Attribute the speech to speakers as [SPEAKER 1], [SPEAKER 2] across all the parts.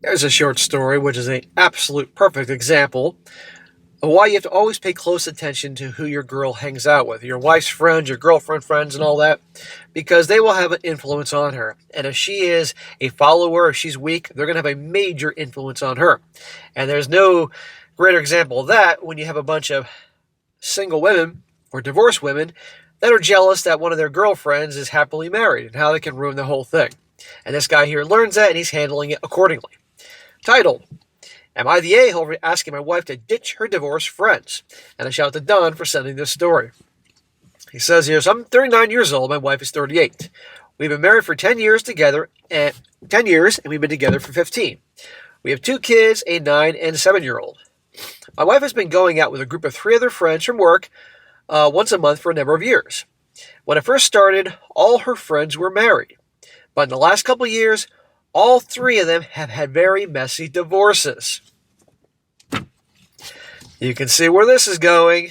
[SPEAKER 1] Here's a short story, which is an absolute perfect example of why you have to always pay close attention to who your girl hangs out with, your wife's friends, your girlfriend friends, and all that, because they will have an influence on her. And if she is a follower, if she's weak, they're going to have a major influence on her. And there's no greater example of that when you have a bunch of single women or divorced women that are jealous that one of their girlfriends is happily married and how they can ruin the whole thing. And this guy here learns that and he's handling it accordingly. Titled, Am I the A-hole for asking my wife to ditch her divorced friends? And I shout to Don for sending this story. He says here, so I'm 39 years old, my wife is 38. We've been married for 10 years and we've been together for 15. We have 2 kids, a 9 and 7-year-old. My wife has been going out with a group of 3 other friends from work once a month for a number of years. When I first started, all her friends were married. But in the last couple of years, all 3 of them have had very messy divorces. You can see where this is going.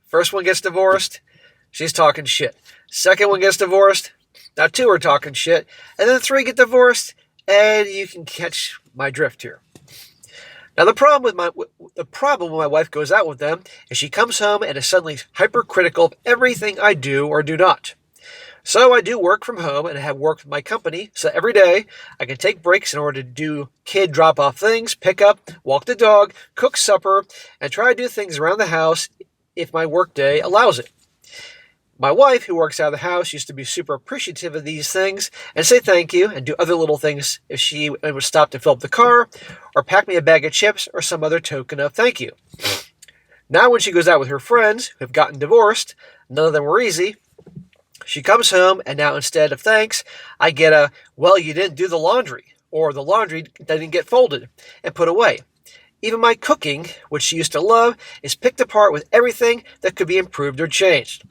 [SPEAKER 1] First one gets divorced, she's talking shit. Second one gets divorced, now 2 are talking shit. And then 3 get divorced, and you can catch my drift here. Now the problem when my wife goes out with them is she comes home and is suddenly hypercritical of everything I do or do not. So I do work from home and I have work with my company, so every day I can take breaks in order to do kid drop-off things, pick up, walk the dog, cook supper, and try to do things around the house if my work day allows it. My wife, who works out of the house, used to be super appreciative of these things and say thank you and do other little things if she would stop to fill up the car or pack me a bag of chips or some other token of thank you. Now when she goes out with her friends who have gotten divorced, none of them were easy, she comes home and now instead of thanks, I get a, well, you didn't do the laundry, or the laundry didn't get folded and put away. Even my cooking, which she used to love, is picked apart with everything that could be improved or changed.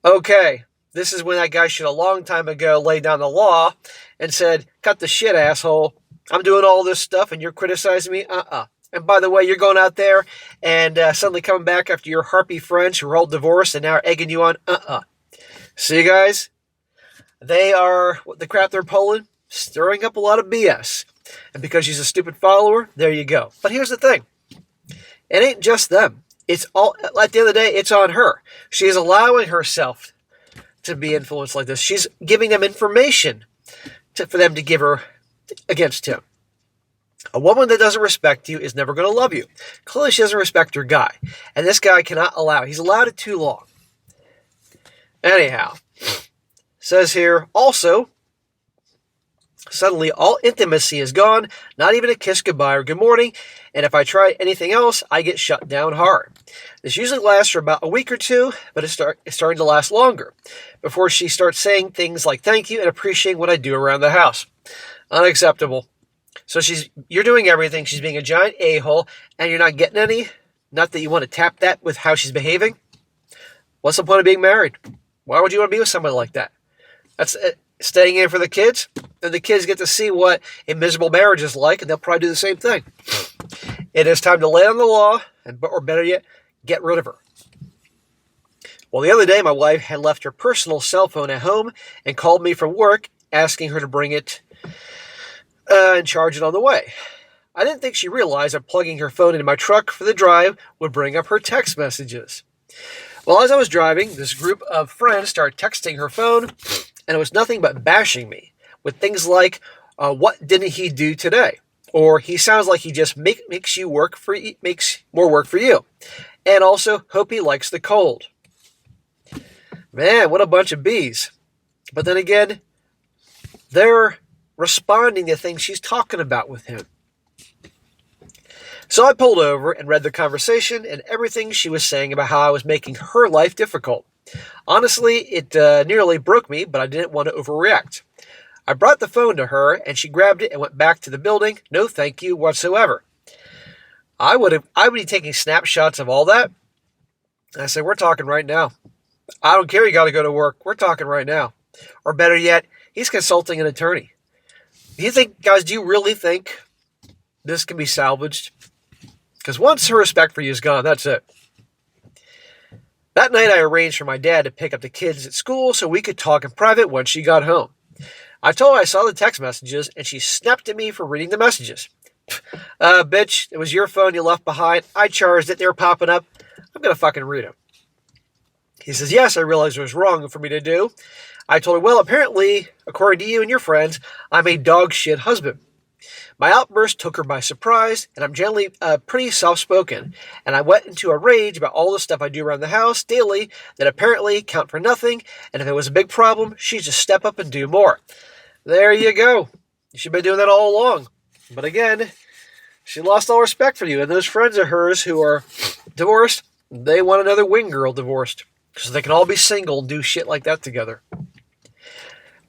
[SPEAKER 1] Okay, this is when that guy should a long time ago lay down the law and said, cut the shit, asshole. I'm doing all this stuff and you're criticizing me? And by the way, you're going out there and suddenly coming back after your harpy friends who are all divorced and now are egging you on? See, guys? They are, the crap they're pulling, stirring up a lot of BS. And because she's a stupid follower, there you go. But here's the thing. It ain't just them. It's all, at the end of the day, it's on her. She is allowing herself to be influenced like this. She's giving them information for them to give her against him. A woman that doesn't respect you is never going to love you. Clearly, she doesn't respect her guy. And this guy cannot allow it. He's allowed it too long. Anyhow, says here, also, suddenly all intimacy is gone, not even a kiss goodbye or good morning, and if I try anything else, I get shut down hard. This usually lasts for about a week or 2, but it's starting to last longer, before she starts saying things like thank you and appreciating what I do around the house. Unacceptable. So you're doing everything, she's being a giant a-hole, and you're not getting any? Not that you want to tap that with how she's behaving? What's the point of being married? Why would you want to be with somebody like that? That's staying in for the kids, and the kids get to see what a miserable marriage is like, and they'll probably do the same thing. It is time to lay on the law, or better yet, get rid of her. Well, the other day, my wife had left her personal cell phone at home and called me from work, asking her to bring it and charge it on the way. I didn't think she realized that plugging her phone into my truck for the drive would bring up her text messages. Well, as I was driving, this group of friends started texting her phone, and it was nothing but bashing me with things like, what didn't he do today? Or he sounds like he just makes more work for you. And also, hope he likes the cold. Man, what a bunch of bees. But then again, they're responding to things she's talking about with him. So I pulled over and read the conversation and everything she was saying about how I was making her life difficult. Honestly, it nearly broke me, but I didn't want to overreact. I brought the phone to her, and she grabbed it and went back to the building. No thank you whatsoever. I would be taking snapshots of all that. And I said, we're talking right now. I don't care you got to go to work. We're talking right now. Or better yet, he's consulting an attorney. Do you really think this can be salvaged? Because once her respect for you is gone, that's it. That night I arranged for my dad to pick up the kids at school so we could talk in private once she got home. I told her I saw the text messages, and she snapped at me for reading the messages. Bitch, it was your phone you left behind. I charged it. They were popping up. I'm going to fucking read them. He says, yes, I realized it was wrong for me to do. I told her, well, apparently, according to you and your friends, I'm a dog shit husband. My outburst took her by surprise, and I'm generally pretty soft-spoken, and I went into a rage about all the stuff I do around the house daily that apparently count for nothing, and if it was a big problem, she'd just step up and do more. There you go. You should have been doing that all along. But again, she lost all respect for you, and those friends of hers who are divorced, they want another wing girl divorced, so they can all be single and do shit like that together.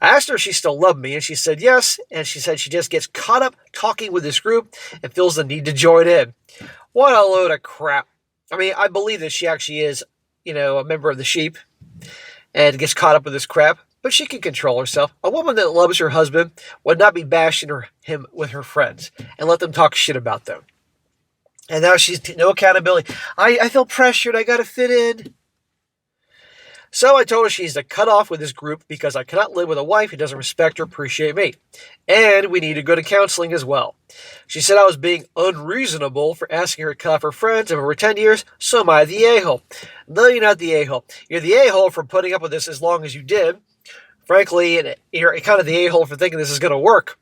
[SPEAKER 1] I asked her if she still loved me, and she said yes, and she said she just gets caught up talking with this group and feels the need to join in. What a load of crap. I mean, I believe that she actually is, a member of the sheep and gets caught up with this crap, but she can control herself. A woman that loves her husband would not be bashing him with her friends and let them talk shit about them. And now she's no accountability. I feel pressured. I got to fit in. So I told her she's to cut off with this group because I cannot live with a wife who doesn't respect or appreciate me. And we need to go to counseling as well. She said I was being unreasonable for asking her to cut off her friends of over 10 years, so am I the a-hole. No, you're not the a-hole. You're the a-hole for putting up with this as long as you did. Frankly, and you're kind of the a-hole for thinking this is going to work,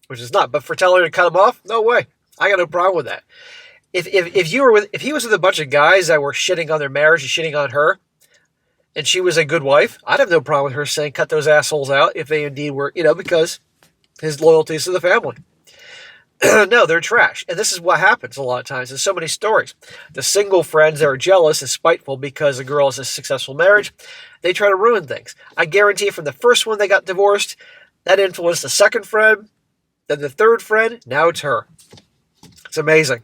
[SPEAKER 1] which is not. But for telling her to cut him off, no way. I got no problem with that. If he was with a bunch of guys that were shitting on their marriage and shitting on her, and she was a good wife, I'd have no problem with her saying, cut those assholes out if they indeed were, because his loyalty is to the family. No, they're trash. And this is what happens a lot of times in so many stories. The single friends that are jealous and spiteful because the girl has a successful marriage, they try to ruin things. I guarantee from the first one they got divorced, that influenced the second friend, then the third friend, now it's her. It's amazing.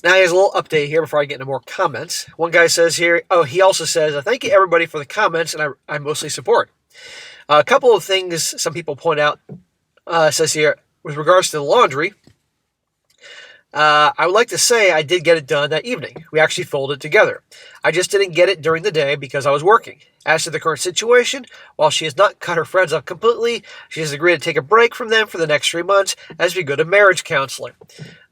[SPEAKER 1] Now, here's a little update here before I get into more comments. One guy says here, he also says, thank you everybody for the comments, and I mostly support. A couple of things some people point out, says here, with regards to the laundry, I would like to say I did get it done that evening. We actually folded together. I just didn't get it during the day because I was working. As to the current situation, while she has not cut her friends off completely, she has agreed to take a break from them for the next 3 months as we go to marriage counseling.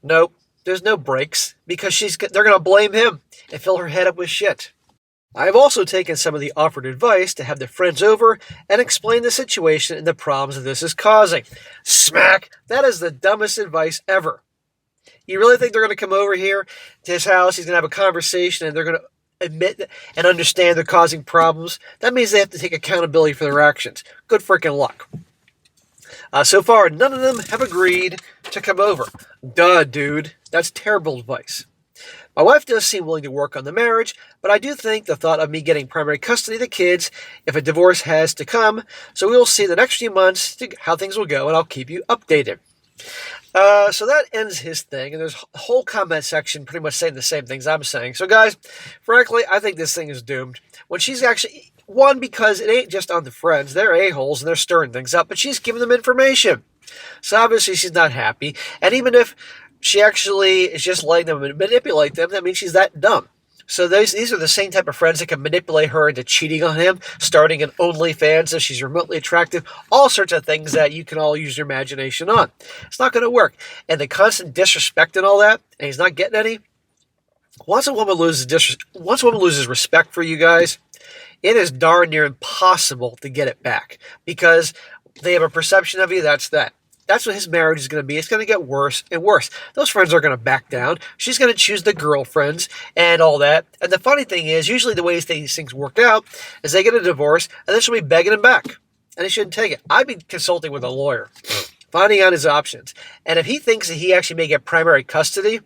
[SPEAKER 1] Nope. There's no breaks because they're going to blame him and fill her head up with shit. I have also taken some of the offered advice to have the friends over and explain the situation and the problems that this is causing. Smack! That is the dumbest advice ever. You really think they're going to come over here to his house, he's going to have a conversation, and they're going to admit and understand they're causing problems? That means they have to take accountability for their actions. Good freaking luck. So far, none of them have agreed to come over. Duh, dude. That's terrible advice. My wife does seem willing to work on the marriage, but I do think the thought of me getting primary custody of the kids if a divorce has to come, so we will see the next few months how things will go, and I'll keep you updated. So that ends his thing, and there's a whole comment section pretty much saying the same things I'm saying. So guys, frankly, I think this thing is doomed. When she's actually... One, because it ain't just on the friends. They're a-holes and they're stirring things up, but she's giving them information. So obviously she's not happy. And even if she actually is just letting them manipulate them, that means she's that dumb. So these are the same type of friends that can manipulate her into cheating on him, starting an OnlyFans if she's remotely attractive, all sorts of things that you can all use your imagination on. It's not going to work. And the constant disrespect and all that, and he's not getting any. Once a woman loses respect for you guys, it is darn near impossible to get it back because they have a perception of you. That's that. That's what his marriage is going to be. It's going to get worse and worse. Those friends are going to back down. She's going to choose the girlfriends and all that. And the funny thing is, usually the ways these things work out is they get a divorce and then she'll be begging him back. And he shouldn't take it. I'd be consulting with a lawyer, finding out his options. And if he thinks that he actually may get primary custody,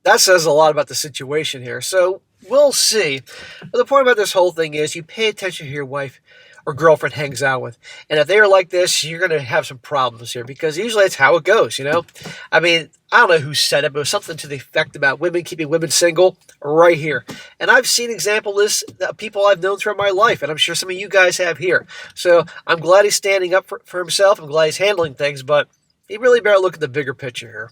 [SPEAKER 1] that says a lot about the situation here. So we'll see. But the point about this whole thing is you pay attention to who your wife or girlfriend hangs out with. And if they are like this, you're going to have some problems here because usually it's how it goes, I mean, I don't know who said it, but it was something to the effect about women keeping women single right here. And I've seen examples of this, people I've known throughout my life, and I'm sure some of you guys have here. So I'm glad he's standing up for himself. I'm glad he's handling things, but he really better look at the bigger picture here.